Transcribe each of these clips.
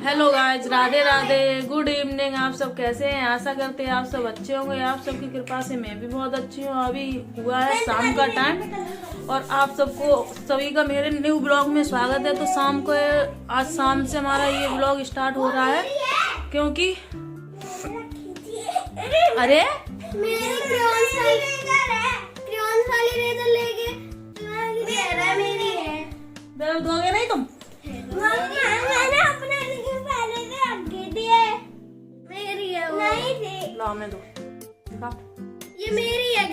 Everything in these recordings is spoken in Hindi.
Hello guys, Radhe Radhe, good evening. आप सब कैसे हैं? आशा करते हैं आप सब अच्छे होंगे। आप सबकी कृपा से मैं भी बहुत अच्छी हूँ। अभी हुआ है शाम का टाइम और आप सबको सभी का मेरे न्यू ब्लॉग में स्वागत है। तो शाम को आज शाम से हमारा ये ब्लॉग स्टार्ट हो रहा है क्योंकि अरे दोगे नहीं तुम? लाओ मैं दो। ये मेरी है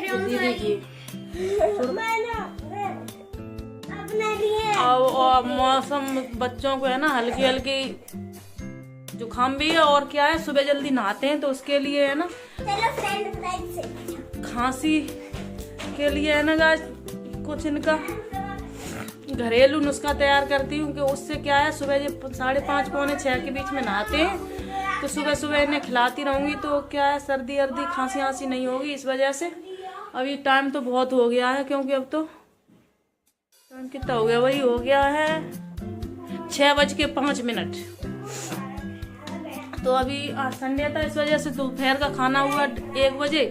और मौसम बच्चों को है ना हल्की हल्की जुकाम भी है और क्या है सुबह जल्दी नहाते हैं तो उसके लिए है ना खांसी के लिए है ना गाइस कुछ इनका घरेलू नुस्खा तैयार करती हूँ कि उससे क्या है सुबह जब 5:30 पौने 6 के बीच में नहाते हैं तो सुबह सुबह इन्हें खिलाती रहूंगी तो क्या है सर्दी अर्दी खांसी आंसी नहीं होगी। इस वजह से अभी टाइम तो बहुत हो गया है क्योंकि अब तो टाइम कितना हो गया, वही हो गया है 6:05। तो अभी आज संडे था इस वजह से दोपहर का खाना हुआ 1 बजे।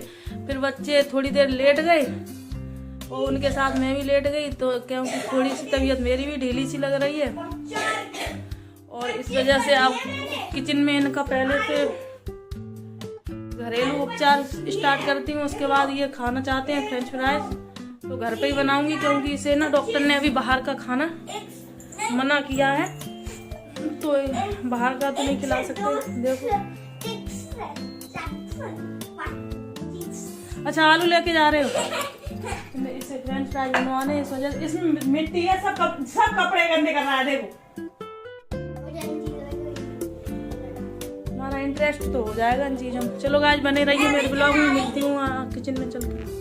फिर बच्चे थोड़ी देर लेट गए और उनके साथ मैं भी लेट गई तो क्योंकि थोड़ी सी तबीयत मेरी भी ढीली सी लग रही है और इस वजह से अब किचन में इनका पहले से घरेलू उपचार स्टार्ट करती हूँ। उसके बाद ये खाना चाहते हैं फ्रेंच फ्राइज तो घर पे ही बनाऊंगी क्योंकि इसे ना डॉक्टर ने अभी बाहर का खाना मना किया है तो बाहर का तो नहीं खिला सकते। देखो अच्छा आलू लेके जा रहे हो इसे फ्रेंच फ्राइज बनवाने इस वजह इसमें मिट्टी है सब कपड़े गंदे कर रहा है। देखो हमारा इंटरेस्ट तो हो जाएगा इन चीजों में। चलो गाइस बने रहिए मेरे ब्लॉग में, मिलती हूँ किचन में चल के।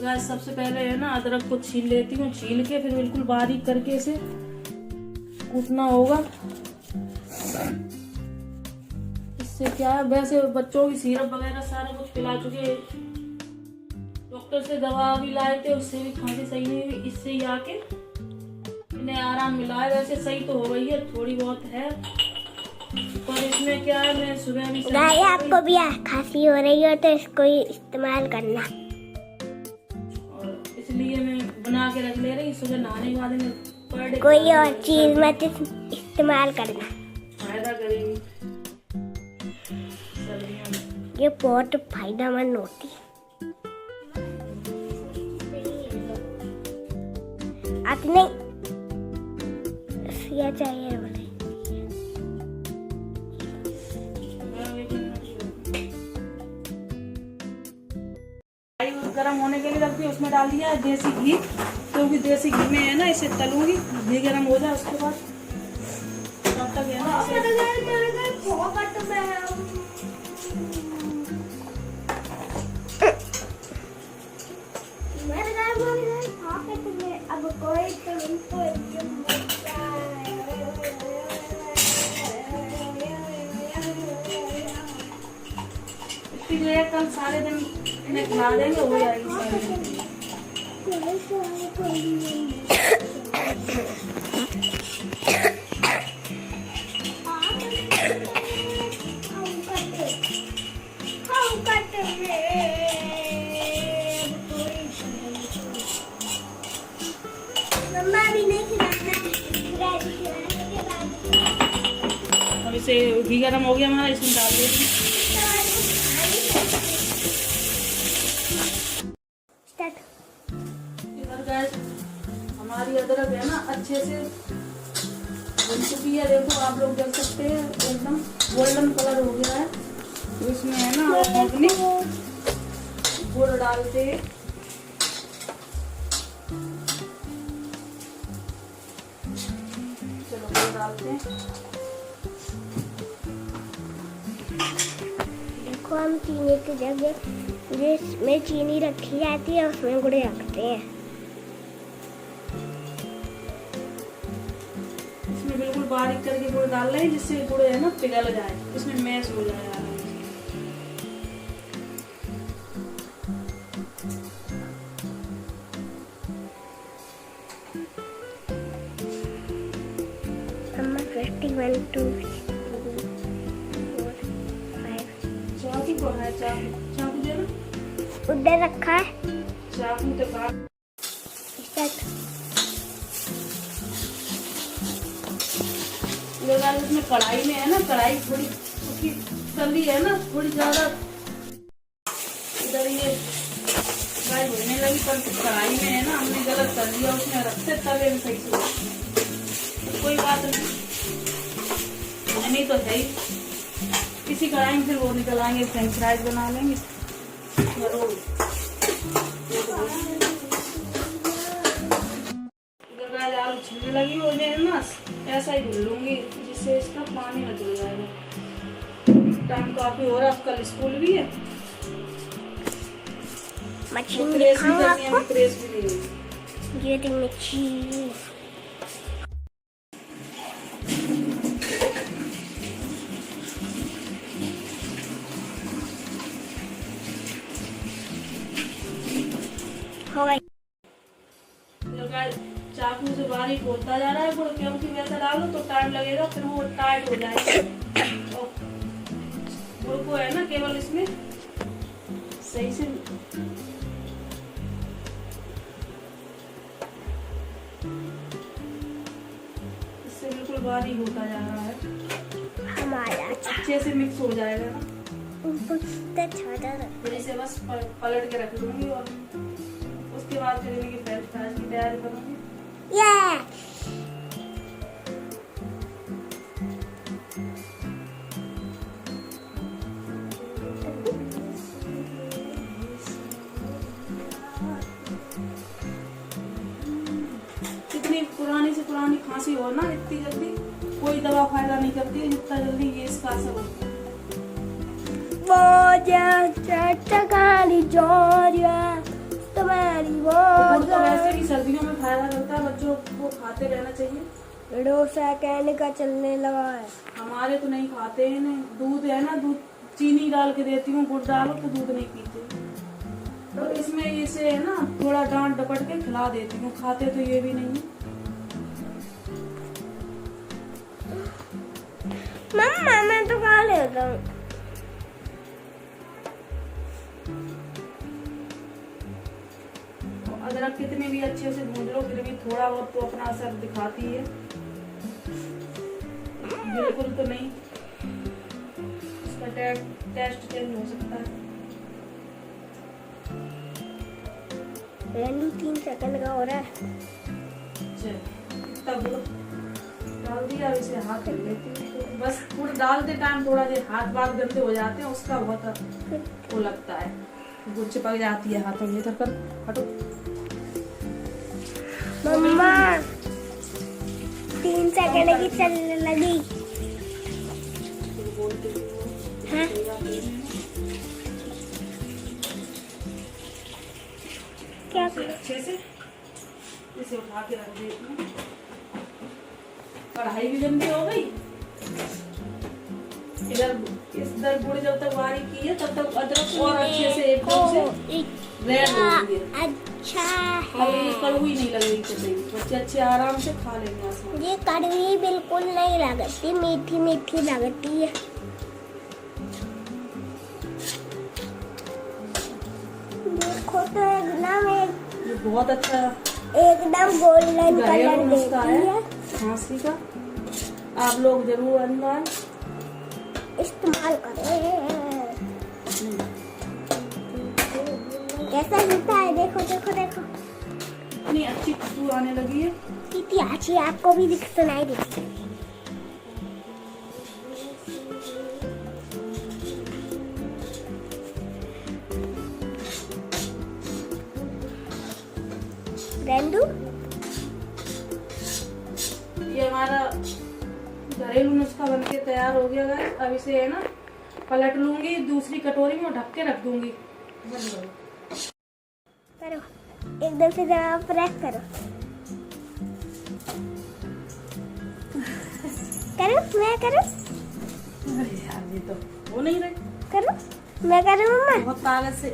गाइस सबसे पहले है ना अदरक को छील लेती हूँ, छील के फिर बिल्कुल बारीक करके इसे कूटना होगा। इससे क्या है वैसे बच्चों की सिरप वगैरह सारा कुछ पिला चुके, डॉक्टर से दवा भी लाए थे उससे भी खांसी सही नहीं हुई। इससे ही आके इन्हें आराम मिला है। वैसे सही तो हो गई है थोड़ी बहुत है पर इसमें क्या है मैं सुबह भी आपको भी खांसी हो रही हो तो इसको ही इस्तेमाल करना और इसलिए मैं बना के रख ले रही। सुबह नहाने के बाद में कोई और चीज मत इस्तेमाल करना, फायदा करेगी। ये बहुत फायदेमंद होती। आपने सिया चाहिए बोले गरम होने के लिए रख दिया, उसमें डाल दिया देसी घी क्योंकि देसी घी में है ना इसे तलूंगी। घी गरम हो जाए उसके बाद तब तक है ना अब कोई इसलिए कल सारे दिन इन्हें खिला देंगे हो जाएगी सारे दिन। अब इसे घी गरम हो गया हमारा, इसमें डाल देंगे। हमारी अदरक है ना अच्छे से बन चुकी है। देखो आप लोग देख सकते हैं एकदम गोल्डन कलर हो गया है। तो इसमें है ना अपनी गुड़ डालते हैं। चलो गुड़ डालते हैं। देखो हम चीनी की जगह जिसमें चीनी रखी जाती है उसमें गुड़ रखते हैं। इसमें बिल्कुल बारीक करके गुड़ डाल रहे हैं जिससे गुड़ है ना पिघल जाए, इसमें मैश हो जाए। अम्मा 51 2 4 5 चाकू को है, चाकू दे ना, उधर रखा है। चाकू तो काट। स्टार्ट। ये गाइस इसमें कढ़ाई में है ना, कढ़ाई थोड़ी उसकी तली है ना थोड़ी ज्यादा, इधर ये फ्राई होने लगी, पर कढ़ाई में है ना हमने गलत कर दिया, उसमें रखते तवे में सही से। तो कोई बात नहीं तो है ही, इसी कढ़ाई में फिर वो निकल आएंगे, फ्रेंच फ्राइज बना लेंगे। आलू छिलने लगी हो जाए ना, ऐसा ही धुल लूंगी जिससे इसका पानी न धुल जाएगा। टाइम काफी हो रहा है, कल स्कूल भी है, मछली प्रेस भी दिखाऊं करनी है, आपको? प्रेस भी नहीं हुई। ये देखिए मछली। हो गई। चाकू से बारीक होता जा रहा है गुड़, क्योंकि वैसा डालो तो टाइम लगेगा, फिर वो टाइट हो जाएगा। और गुड़ को है ना केवल इसमें सही से इससे बिल्कुल बारीक होता जा रहा है, हमारा अच्छे से मिक्स हो जाएगा ना। छोटा फिर इसे बस पलट के रख दूंगी और उसके बाद फिर इनकी फ्रेंच फ्राइज की तैयारी करूंगी। कितनी पुरानी से पुरानी खांसी हो ना, इतनी जल्दी कोई दवा फायदा नहीं करती है जितना जल्दी ये इसका असर होता है। गुड़ तो वैसे भी सर्दियों में फायदा करता है, बच्चों को खाते रहना चाहिए। 2 सेकंड का चलने लगा है। हमारे तो नहीं खाते हैं, नहीं दूध है ना, दूध चीनी डाल के देती हूँ, गुड़ डालो तो दूध नहीं पीते। और इसमें इसे है ना थोड़ा डांट डपट के खिला देती हूँ, खाते तो ये भी नहीं। मम्मा मैं तो खा लेता हूँ। अदरक कितनी भी अच्छे से भून लो फिर भी थोड़ा बहुत तो अपना असर दिखाती है, बिल्कुल तो नहीं, इसका टेस्ट चेंज हो सकता है। 3 सेकंड का हो रहा है। तब डाल दिया, इसे हाथ कर लेती हूँ, तो बस गुड़ डालते टाइम थोड़ा देर हाथ बात गंदे हो जाते हैं, उसका बहुत वो लगता है, गुड़ चिपक जाती है हाथों में। इधर कर हटो मम्मा 3 सेकंड की चलने लगी। हाँ? क्या अच्छे से इसे उठा के रख देती हूँ। कढ़ाई भी गंदी हो गई। इधर गुड़ जब तक बारीक की है तब तक अदरक और अच्छे से एकदम से रेड हो गई है। अच्छा अब ये कड़वी नहीं लगेगी चटनी, बच्चे अच्छे आराम से खा लेंगे आसान। ये कड़वी बिल्कुल नहीं लगती, मीठी मीठी लगती है। देखो तो एकदम ये बहुत अच्छा एकदम गोल्डन घरेलू कलर नुस्खा देती है है। खांसी का, आप लोग जरूर अनवाएं इस्तेमाल करें। कैसा दिखता है, देखो देखो देखो इतनी अच्छी खुशबू आने लगी है। कितनी अच्छी, आपको भी दिख सुनाई देती है। रेंडू ये हमारा घरेलू नुस्खा बनके तैयार हो गया है। अब इसे है ना पलट लूंगी दूसरी कटोरी में और ढक के रख दूंगी। करो एकदम से जरा प्रेस करो। करो मैं करूं? अरे यार ये तो हो नहीं रही। करो मैं करूं मम्मा? बहुत ताकत से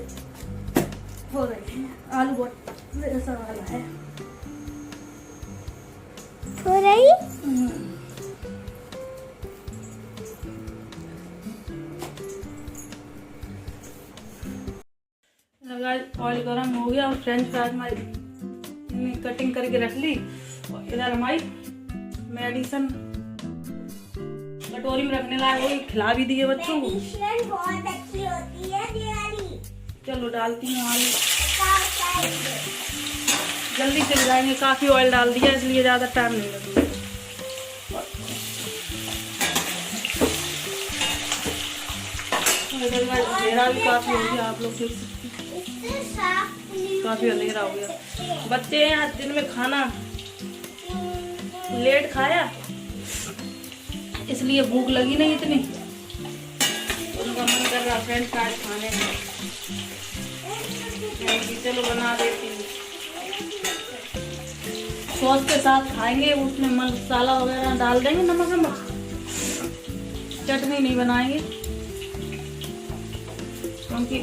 हो रही है। आलू बहुत ऐसा वाला है। ऑयल गर्म हो गया और फ्रेंच फ्राइज हमारी कटिंग करके रख ली। और इधर हमारी मेडिसन कटोरी में रखने लायक हो, खिला भी दिए बच्चों को। बहुत अच्छी होती है दिवाली। चलो डालती हूँ आलू, जल्दी चल जाएंगे। काफी ऑयल डाल दिया इसलिए ज्यादा टाइम नहीं लगेगा। अंधेरा भी काफी हो गया, आप लोग देख सकते हैं काफी अंधेरा हो गया। बच्चे हैं आज दिन में खाना लेट खाया इसलिए भूख लगी नहीं इतनी, उनका मन कर रहा फ्रेंच फ्राइज खाने में। चलो बना देती हूँ, सॉस के साथ खाएंगे, उसमें मसाला वगैरह डाल देंगे, नमक नमक। चटनी नहीं बनाएंगे क्योंकि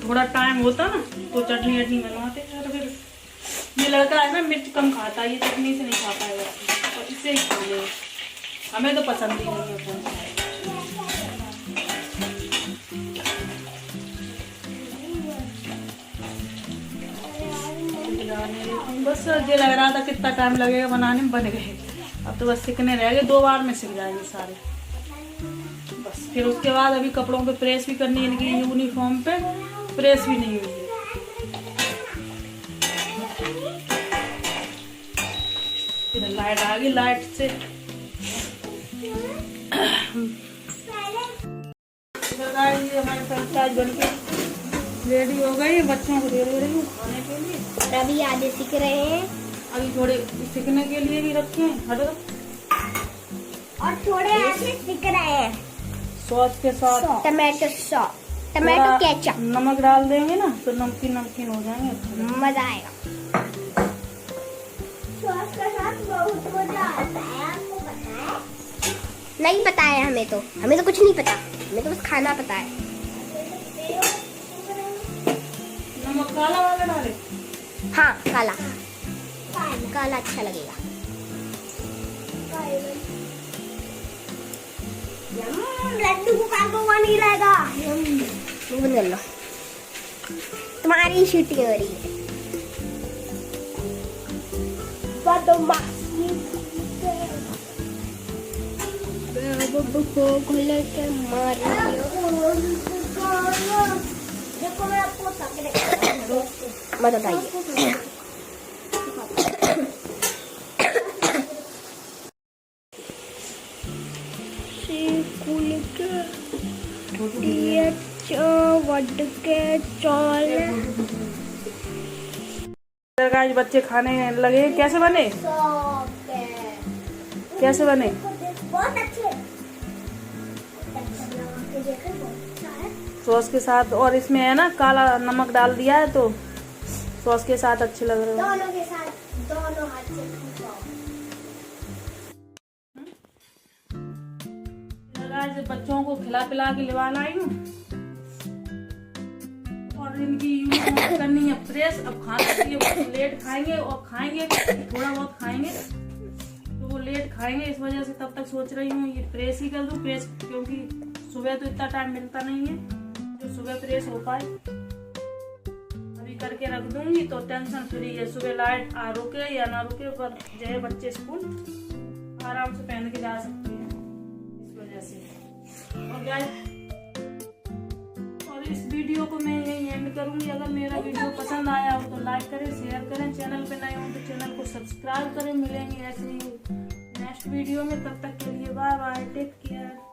थोड़ा टाइम होता ना तो चटनी वटनी बनवाते। और फिर ये लड़का है ना मिर्च कम खाता है, ये चटनी से नहीं खा पाएगा तो इससे ही खा लेगा। हमें तो पसंद ही नहीं है। बस ये लग रहा था कितना टाइम लगेगा बनाने में, बन गए। अब तो बस सिकने रह गए, 2 बार में सिक जाएंगे सारे। बस फिर उसके बाद अभी कपड़ों पे प्रेस भी करनी है, इनकी यूनिफॉर्म पे प्रेस भी नहीं हुई है। फिर लाइट आ गई, लाइट से हमारे फ्रेंच बन के रेडी हो गई। बच्चों को दे रही हूँ खाने के लिए। अभी आधे सीख रहे हैं, अभी थोड़े सीखने के लिए भी रखे हैं। हटो, और थोड़े आधे सीख रहे हैं। सॉस के साथ टमाटो सॉस, टमाटो केचप, नमक डाल देंगे ना तो नमकीन नमकीन हो जाएंगे, मजा आएगा। सॉस के साथ बहुत मजा आता है। आपको पता है? नहीं पता है हमें तो कुछ नहीं पता, हमें तो बस खाना पता है। नमक काला वाला डाले। हाँ काला, काला अच्छा लगेगा। लड्डू को कागोगा नहीं रहेगा। बंद कर लो, तुम्हारी शूटिंग हो रही है। देखो मैं आपको मत उठाइए। आज बच्चे खाने लगे। कैसे बने? कैसे बने? बहुत अच्छे। सॉस के साथ, और इसमें है ना काला नमक डाल दिया है तो सॉस के साथ अच्छे लग रहे हैं। दोनों के साथ, दोनों हाथ से आज बच्चों को खिला पिला के लिवा लाई हूँ और इनकी यूनिफॉर्म करनी है प्रेस। अब खाना चाहिए, लेट खाएंगे और खाएंगे थोड़ा बहुत खाएंगे तो वो लेट खाएंगे, इस वजह से तब तक सोच रही हूँ ये प्रेस ही कर दूँ। प्रेस क्योंकि सुबह तो इतना टाइम मिलता नहीं है जो सुबह प्रेस हो पाए। अभी करके रख दूंगी तो टेंशन फ्री है। सुबह लाइट रुके या ना रुके पर जो बच्चे स्कूल आराम से पहन के जा सकते हैं, इस वजह से। और इस वीडियो को मैं यही एंड करूंगी। अगर मेरा वीडियो पसंद आया हो तो लाइक करें, शेयर करें। चैनल पे नए हो तो चैनल को सब्सक्राइब करें। मिलेंगे ऐसे ही नेक्स्ट वीडियो में, तब तक के लिए बाय बाय, टेक केयर।